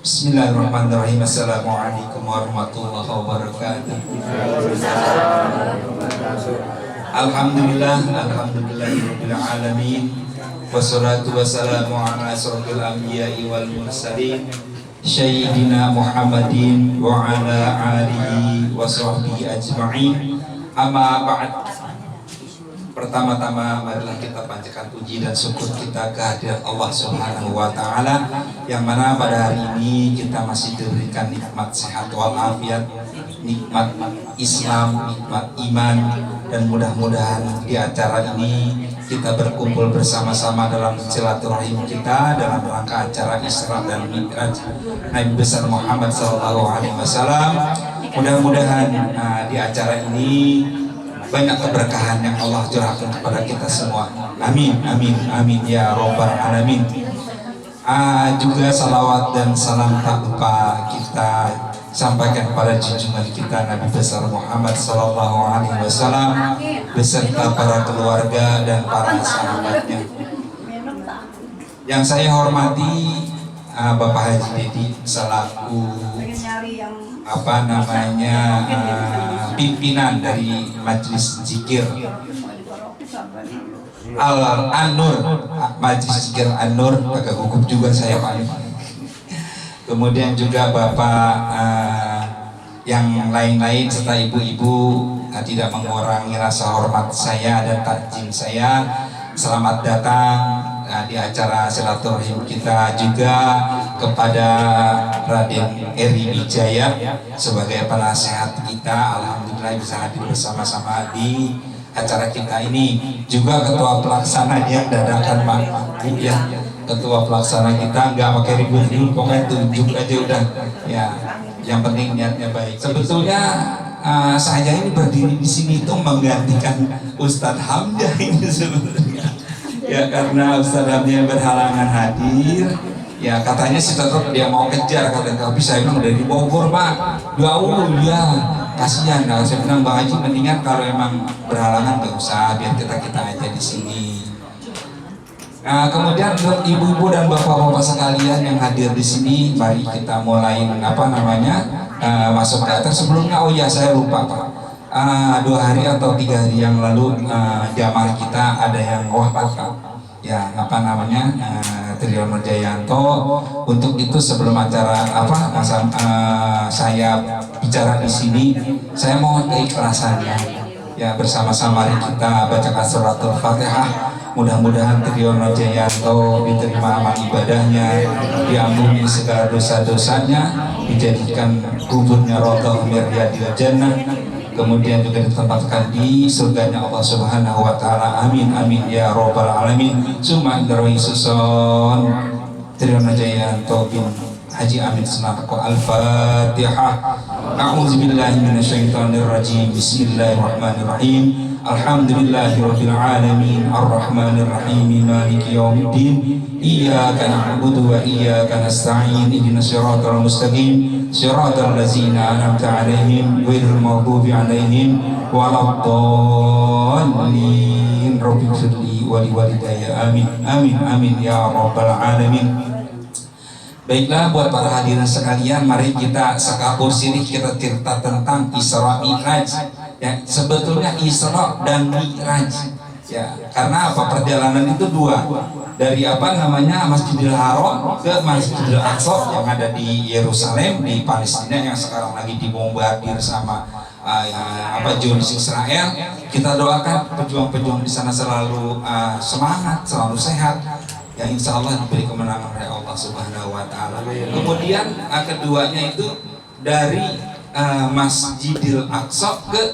Bismillahirrahmanirrahim. Assalamualaikum warahmatullahi wabarakatuh. Alhamdulillahirabbil alamin. Wassalatu wassalamu ala asyrofil anbiya'i wal mursalin Sayyidina Muhammadin wa ala alihi wa sahbihi ajma'in. Amma ba'd. Pertama-tama marilah kita panjatkan puji dan syukur kita kehadirat Allah Subhanahu wa taala, yang mana pada hari ini kita masih diberikan nikmat sehat walafiat, nikmat Islam, nikmat iman, dan mudah-mudahan di acara ini kita berkumpul bersama-sama dalam silaturahim kita dalam rangka acara Isra dan Mi'raj Nabi besar Muhammad SAW. Mudah-mudahan di acara ini banyak keberkahan yang Allah curahkan kepada kita semua. Amin, amin, amin ya robbal alamin. Juga salawat dan salam tak lupa kita sampaikan kepada junjungan kita Nabi besar Muhammad SAW beserta para keluarga dan para sahabatnya. Yang saya hormati Bapak Haji Dedi selaku pimpinan dari Majelis Zikir An-Nur, Majelis Zikir An-Nur, agak gugup juga saya Pak. Kemudian juga Bapak yang lain-lain serta ibu-ibu, tidak mengurangi rasa hormat saya dan takjim saya. Selamat datang di acara silaturahim kita, juga kepada Raden Eri Wijaya sebagai penasehat kita. Alhamdulillah bisa hadir bersama-sama di acara kita ini. Juga ketua pelaksananya dadakan Pak ya, ketua pelaksana kita nggak pakai ribut-ribut, pokoknya tunjuk aja udah ya, yang penting niatnya baik. Sebetulnya saya ini berdiri di sini itu menggantikan Ustadz Hamzah ini sebetulnya ya, karena Ustadz Hamzah berhalangan hadir. Ya katanya sih tetap dia mau kejar, katanya tapi saya bilang udah di Bogor Pak. Jauh ya, kasihan. Kalau saya bilang Bang Haji mendingan kalau emang berhalangan nggak usah, biar kita aja di sini. Kemudian untuk ibu-ibu dan bapak-bapak sekalian yang hadir di sini, mari kita mulai masuk ke atas. Sebelumnya oh ya saya lupa Pak, 2 hari atau 3 hari yang lalu jamaah kita ada yang wafat Pak. Ya Trio Nurjayanto. Untuk itu sebelum acara saya bicara di sini, saya mohon keikhlasannya ya, bersama-sama kita bacakan suratul Fatihah. Mudah-mudahan Trio Nurjayanto diterima amal ibadahnya, diampuni segala dosa-dosanya, dijadikan kuburnya Raudhah min Riyadil Jannah, kemudian juga ditempatkan di surganya Allah Subhanahu wa taala. Amin amin ya robbal alamin. Summa indarwi susun Trio Nurjayanto bin Haji Amin Senapko. Al-Fatihah. A'udzubillahi minasyaitonirrajim. Bismillahirrahmanirrahim. Alhamdulillahirabbil alamin arrahmanir rahim maliki yaumiddin iyyaka na'budu wa iyyaka nasta'in ihdinas siratal mustaqim siratal ladzina an'amta 'alaihim ghairil maghdubi 'alaihim waladdallin rabbighfirli wa liwalidayya amin amin amin ya rabbal alamin. Baiklah, buat para hadirin sekalian, mari kita sekapur sini kita cerita tentang Isra Mi'raj. Ya, sebetulnya Isra dan Mi'raj. Ya, karena apa? Perjalanan itu 2. Dari Masjidil Haram ke Masjidil Aqsa yang ada di Yerusalem di Palestina yang sekarang lagi dibombardir sama Zionis Israel. Kita doakan pejuang-pejuang di sana selalu semangat, selalu sehat. Ya insya Allah diberi kemenangan oleh Allah Subhanahu wa taala. Kemudian keduanya itu dari Masjidil Aqsa ke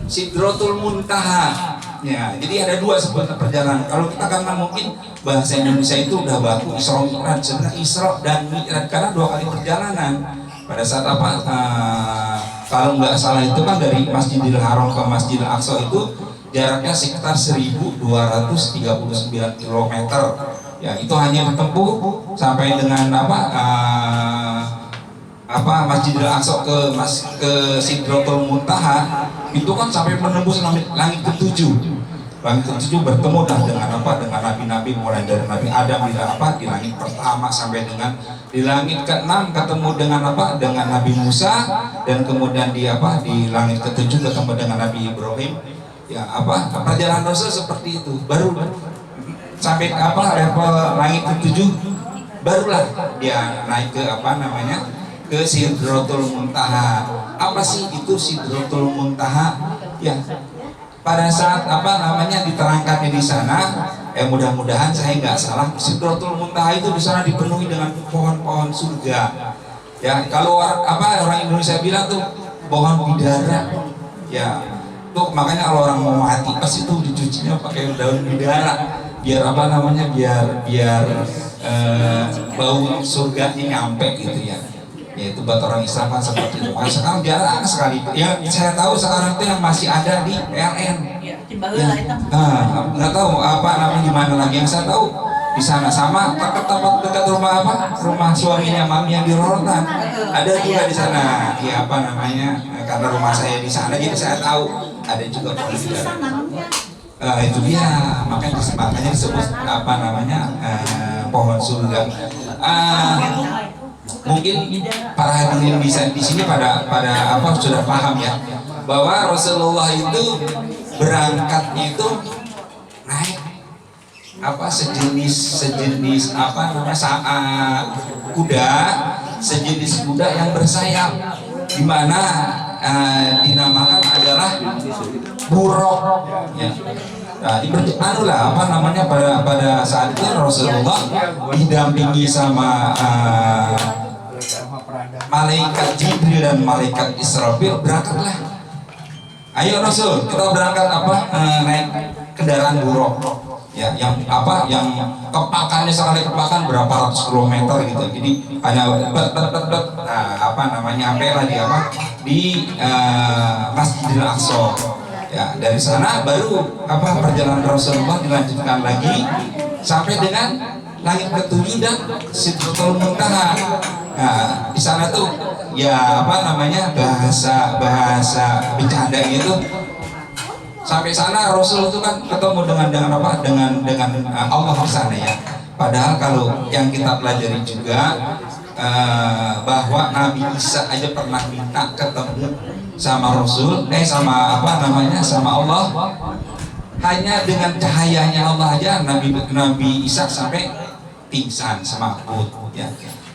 Sidratul Muntaha. Ya, jadi ada 2 sebuah perjalanan. Kalau kita karena mungkin bahasa Indonesia itu udah baku Isra Mi'raj, sebenarnya Isra dan Mi'raj karena 2 kali perjalanan. Pada saat kalau nggak salah itu kan dari Masjidil Haram ke Masjidil Aqsa itu jaraknya sekitar 1239 km. Ya, itu hanya ditempuh sampai dengan Masjidil Aqsa ke Sidratul Muntaha itu kan sampai menembus langit ke-7. langit ketujuh bertemulah dengan apa, dengan nabi-nabi mulai dari Nabi Adam di apa, di langit pertama sampai dengan di langit ke-6 ketemu dengan apa, dengan Nabi Musa, dan kemudian di apa, di langit ketujuh ketemu dengan Nabi Ibrahim. Ya apa, perjalanan Rasul seperti itu. Baru sampai apa level langit ketujuh, barulah dia naik ke apa namanya, ke Sidratul Muntaha. Apa sih itu Sidratul Muntaha? Ya, pada saat apa namanya diterangkannya di sana, mudah-mudahan saya nggak salah, Sidratul Muntaha itu di sana dipenuhi dengan pohon-pohon surga. Ya, kalau orang Indonesia bilang tuh pohon bidara. Ya, tuh makanya kalau orang mau mati pas itu dicucinya pakai daun bidara, biar apa namanya, biar bau surganya nyampe gitu ya. Yaitu buat orang Islam kan seperti itu. Sekarang jarang sekali. Ya saya tahu sekarang itu yang masih ada di PLN. Ya, nggak tahu apa namanya di mana lagi. Yang saya tahu di sana, sama tempat dekat rumah apa, rumah suaminya mami yang di Rorotan, ada juga di sana. Ya apa namanya, karena rumah saya di sana jadi saya tahu ada juga polisi. Itu dia, makanya disebut apa namanya, pohon surga. Mungkin para hadirin bisa di sini pada apa sudah paham ya, bahwa Rasulullah itu berangkatnya itu naik apa sejenis apa namanya, kuda, sejenis kuda yang bersayap, di mana dinamakan adalah buruk ya. Nah, anulah apa namanya, pada saat itu Rasulullah didampingi sama malaikat Jibril dan malaikat Israfil. Berangkatlah, ayo Rasul, kita berangkat apa, naik kendaraan buruk ya, yang apa, yang kepakannya sekali kepakan berapa ratus kilometer gitu. Jadi hanya apa namanya, sampailah di apa, di Masjidil Aqsa. Ya, dari sana baru apa, perjalanan Rasulullah dilanjutkan lagi sampai dengan langit ketujuh dan Sidratul Muntaha. Nah, di sana tuh ya apa namanya, bahasa bercanda itu. Sampai sana Rasul itu kan ketemu dengan apa, dengan Allah di sana ya. Padahal kalau yang kita pelajari juga bahwa Nabi Isa aja pernah minta ketemu sama Rasul, sama apa namanya, sama Allah. Hanya dengan cahayanya Allah aja Nabi Isa sampai pingsan semaput ya.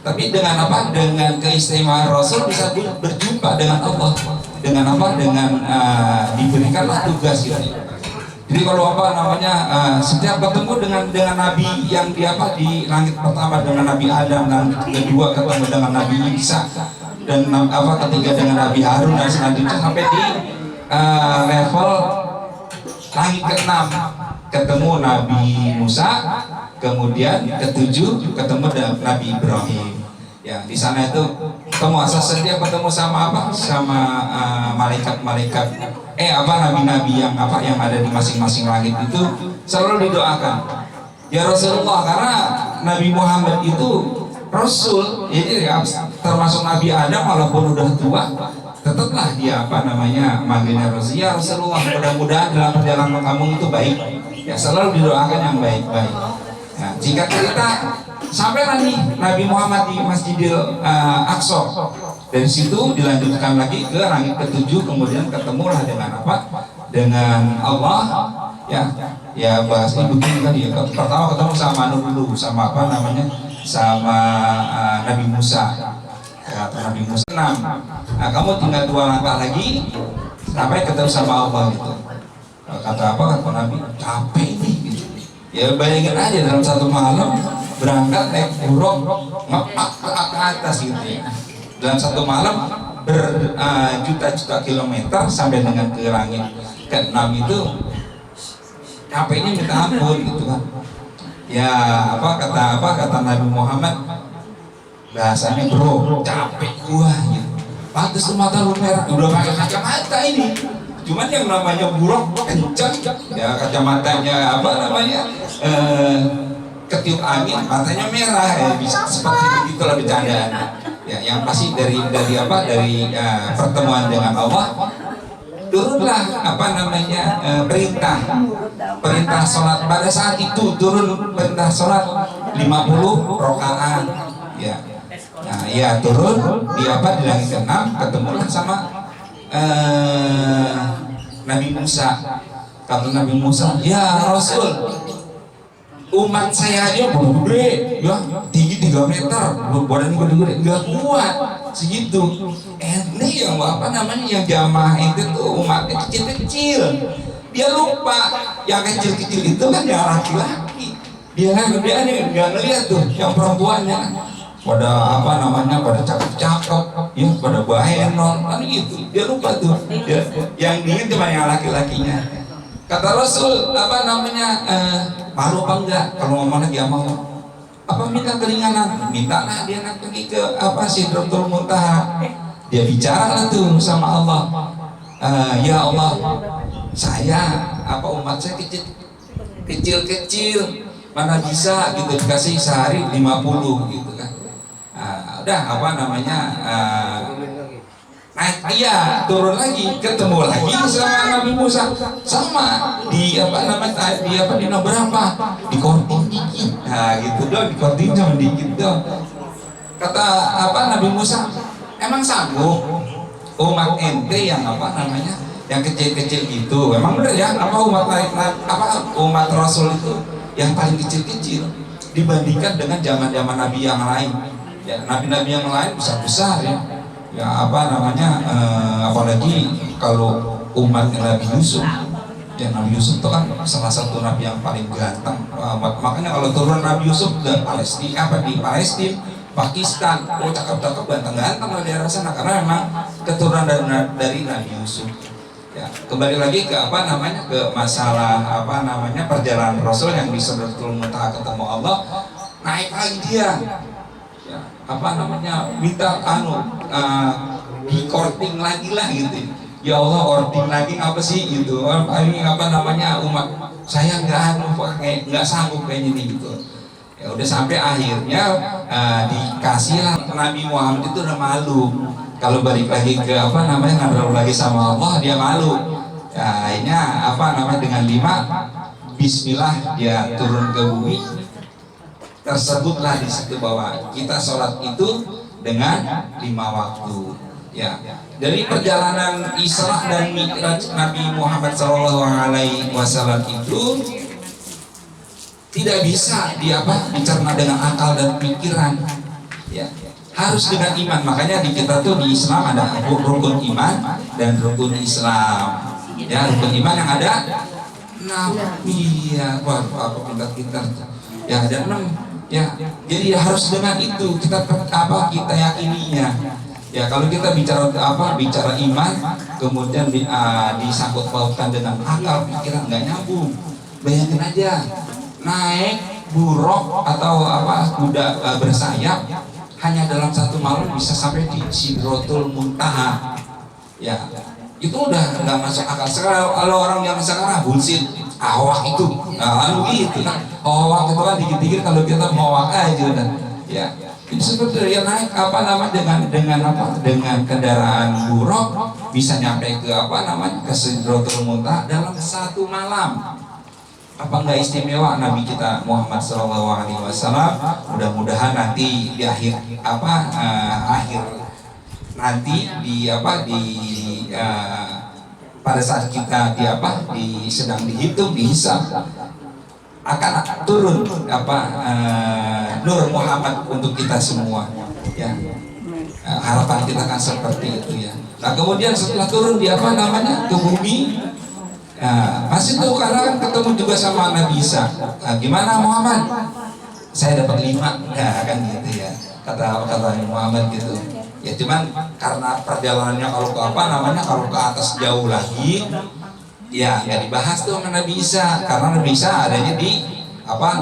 Tapi dengan apa, dengan keistimewaan Rasul bisa berjumpa dengan Allah, dengan apa, dengan diberikanlah tugas gitu. Jadi kalau apa namanya, setiap ketemu dengan Nabi yang di apa, di langit pertama dengan Nabi Adam, dan kedua ketemu dengan Nabi Isa, dan apa ketiga dengan Nabi Harun, dan selanjutnya sampai di level langit ke-6 ketemu Nabi Musa, kemudian ke-7 ketemu dengan Nabi Ibrahim. Ya, di sana itu ketemu setiap ketemu sama apa, sama malaikat-malaikat apa, nabi-nabi yang apa, yang ada di masing-masing langit itu selalu didoakan ya Rasulullah, karena Nabi Muhammad itu Rasul, jadi ya, termasuk Nabi Adam walaupun udah tua, tetaplah dia apa namanya, manggilnya Rasul. Ya Rasulullah, mudah-mudahan dalam perjalanan kamu itu baik ya, selalu didoakan yang baik-baik. Nah, jika cerita sampailah nih Nabi Muhammad di Masjidil Aqsa, dari situ dilanjutkan lagi ke langit ke-7, kemudian ketemulah dengan apa, dengan Allah ya bahas ibu tadi ya. Pertama ketemu sama Nuh dulu, sama apa namanya, sama Nabi Musa ya, Nabi Musa 6. Nah, kamu tinggal 2 langkah lagi sampai ketemu sama Allah gitu. Kata apa, kata Nabi, capek nih gitu. Ya bayangin aja dalam satu malam berangkat naik buruk ngepak ke atas gitu ya, dalam satu malam berjuta-juta kilometer sampai dengan ke langit ke-6 itu capeknya minta ampun gitu kan ya. Kata Nabi Muhammad, bahasanya, bro, capek gua gitu. Pantes tuh mata lu merah, udah pakai kacamata ini. Cuman yang namanya buruk kencang ya, kacamatanya apa namanya, ketiup angin, matanya merah ya, bisa seperti begitulah bercandaan ya. Yang pasti dari apa, dari pertemuan dengan Allah turunlah apa namanya perintah sholat. Pada saat itu turun perintah sholat 50 rakaat ya. Nah ya turun di apa di langit ke-6, ketemulah sama Nabi Musa. Kata Nabi Musa, ya Rasul, umat saya aja gede ya, tinggi 3 meter, badan gede-gede, nggak kuat segitu. Ente yang apa namanya yang jamaah itu tuh umatnya kecil-kecil. Dia lupa yang kecil-kecil itu kan yang laki-laki. Dia nggak ngeliat tuh yang perempuannya pada apa namanya pada cakep-cakep ya, pada bahenol kan gitu. Dia lupa tuh ya, yang dingin cuma yang laki-lakinya. Kata Rasul apa namanya malu apa enggak kalau ngomong lagi mau apa minta keringanan, mintalah dia nanti pergi ke apa Sidratul Muntaha. Dia bicara tuh sama Allah, ya Allah, saya apa umat saya kecil mana bisa gitu dikasih sehari 50 gitu kan. Udah apa namanya naik dia turun lagi, ketemu lagi sama Nabi Musa, sama di apa namanya di apa di berapa di korting dikit, nah gitu dong, di korting cuma dikit dong. Kata apa Nabi Musa, emang sanggup umat ente yang apa namanya yang kecil-kecil gitu, emang bener ya apa umat apa umat Rasul itu yang paling kecil-kecil dibandingkan dengan zaman-zaman Nabi yang lain ya, nabi-nabi yang lain besar-besar ya apa namanya apalagi kalau umat Nabi Yusuf ya, Nabi Yusuf itu kan salah satu nabi yang paling ganteng, makanya kalau turun Nabi Yusuf ke Palestina apa di Palestina Pakistan, oh cakep-cakep ganteng-ganteng di daerah sana karena memang keturunan dari Nabi Yusuf ya. Kembali lagi ke apa namanya ke masalah apa namanya perjalanan Rasul yang di Sidratul Muntaha ketemu Allah, naik lagi dia ya, apa namanya minta di korting lagi lah gitu. Ya Allah, korting lagi apa sih gitu, ini apa namanya umat saya nggak sanggup kayak gini gitu. Ya udah sampai akhirnya dikasihlah Nabi Muhammad itu udah malu kalau balik lagi ke apa namanya ngobrol lagi sama Allah, dia malu ya, akhirnya apa namanya dengan 5 bismillah dia turun ke bumi. Tersebutlah di situ bahwa kita sholat itu dengan 5 waktu ya. Dari perjalanan Isra dan Mi'raj Nabi Muhammad SAW itu tidak bisa dicerna dengan akal dan pikiran ya, harus dengan iman. Makanya di kita tuh di Islam ada rukun iman dan rukun Islam ya. Rukun iman yang ada 6 ya, wah apa pintar-pintar ya, ada 6 ya, jadi harus dengan itu kita yakininya ya. Kalau kita bicara iman kemudian disangkut pautkan dengan akal pikiran, nggak nyambung. Bayangin aja naik buruk atau kuda bersayap hanya dalam 1 malam bisa sampai di Sidratul Muntaha ya, itu udah nggak masuk akal. Sekarang kalau orang yang sekarang bullshit awak itu gitu kan, awak itu kan dikit-dikit kalau kita mau awak aja udah ya. Itu seperti yang naik apa namanya dengan kendaraan buruk bisa nyampe ke ke Sidratul Muntaha dalam 1 malam. Apa enggak istimewa Nabi kita Muhammad SAW? Mudah-mudahan nanti di akhir akhir nanti pada saat kita sedang dihitung, dihisab, akan turun Nur Muhammad untuk kita semua ya. Harapan kita kan seperti itu ya. Nah kemudian setelah turun di ke bumi, masih tuh karena kan ketemu juga sama Nabi Isa. Gimana Muhammad? Saya dapat 5 ya kan gitu ya, kata Muhammad gitu ya. Cuman karena perjalanannya kalau ke atas jauh lagi ya nggak dibahas tuh sama Nabi Isa, karena Nabi Isa adanya di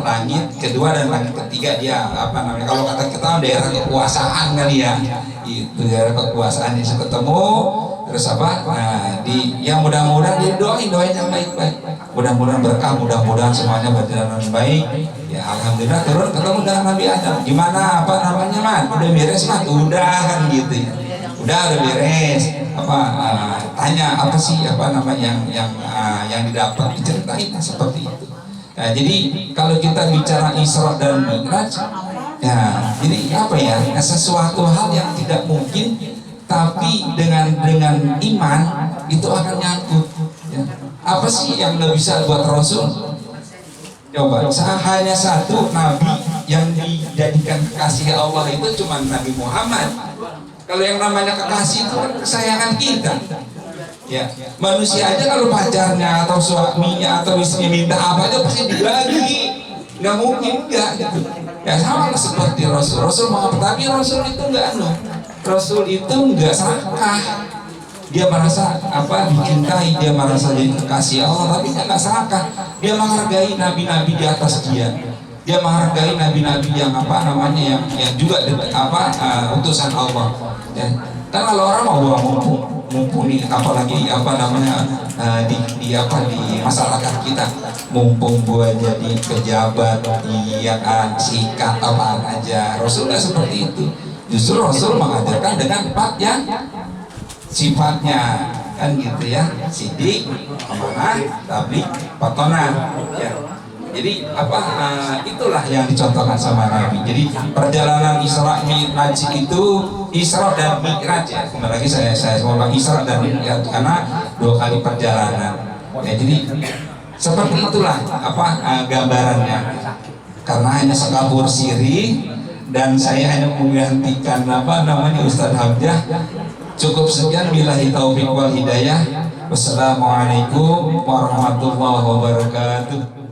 langit kedua dan langit ketiga. Dia kalau kata kita daerah kekuasaan kali ya, itu daerah kekuasaan yang ketemu. Terus yang mudah-mudahan doain yang baik-baik, mudah-mudahan berkah, mudah-mudahan semuanya berjalan dengan baik ya. Alhamdulillah turun ketemu dengan Nabi Adam. Gimana man, udah beres man? Udah kan gitu ya, udah beres. tanya apa sih yang didapat, diceritain seperti itu. Nah, jadi kalau kita bicara Isra dan Mi'raj, ya, jadi sesuatu hal yang tidak mungkin, tapi dengan iman itu akan nyangkut. Ya. Apa sih yang nggak bisa buat Rasul? Coba, hanya satu nabi yang dijadikan kekasih Allah itu cuma Nabi Muhammad. Kalau yang namanya kekasih itu kan kesayangan kita. Ya, manusia aja kalau pacarnya atau suaminya atau istrinya minta apa aja pasti dibagi, nggak mungkin enggak gitu. Ya sama seperti Rasul mau apa, tapi Rasul itu enggak Rasul itu enggak serakah. Dia merasa dicintai, dia merasa jadi kekasih Allah, tapi dia nggak serakah. Dia menghargai nabi-nabi di atas dia. Dia menghargai nabi-nabi yang yang juga utusan Allah. Ya. Dan kalau orang mau mumpuni apalagi di masyarakat kita, mumpung gua jadi pejabat, sikat apaan aja. Rasul nggak seperti itu. Justru Rasul mengajarkan dengan 4 yang sifatnya kan gitu ya, sidik, amanah, tabligh, patonah. Ya. Jadi itulah yang dicontohkan sama Nabi. Jadi perjalanan Isra Mi'raj itu, Isra dan Mi'raj ya. Kembali lagi saya ngomong Isra dan Mi'raj karena 2 kali perjalanan. Ya, jadi seperti itulah gambarannya. Karena hanya sekabur siri dan saya hanya menggantikan Ustadz Hamzah. Cukup sekian, billahi taufiq wal hidayah. Wassalamualaikum warahmatullahi wabarakatuh.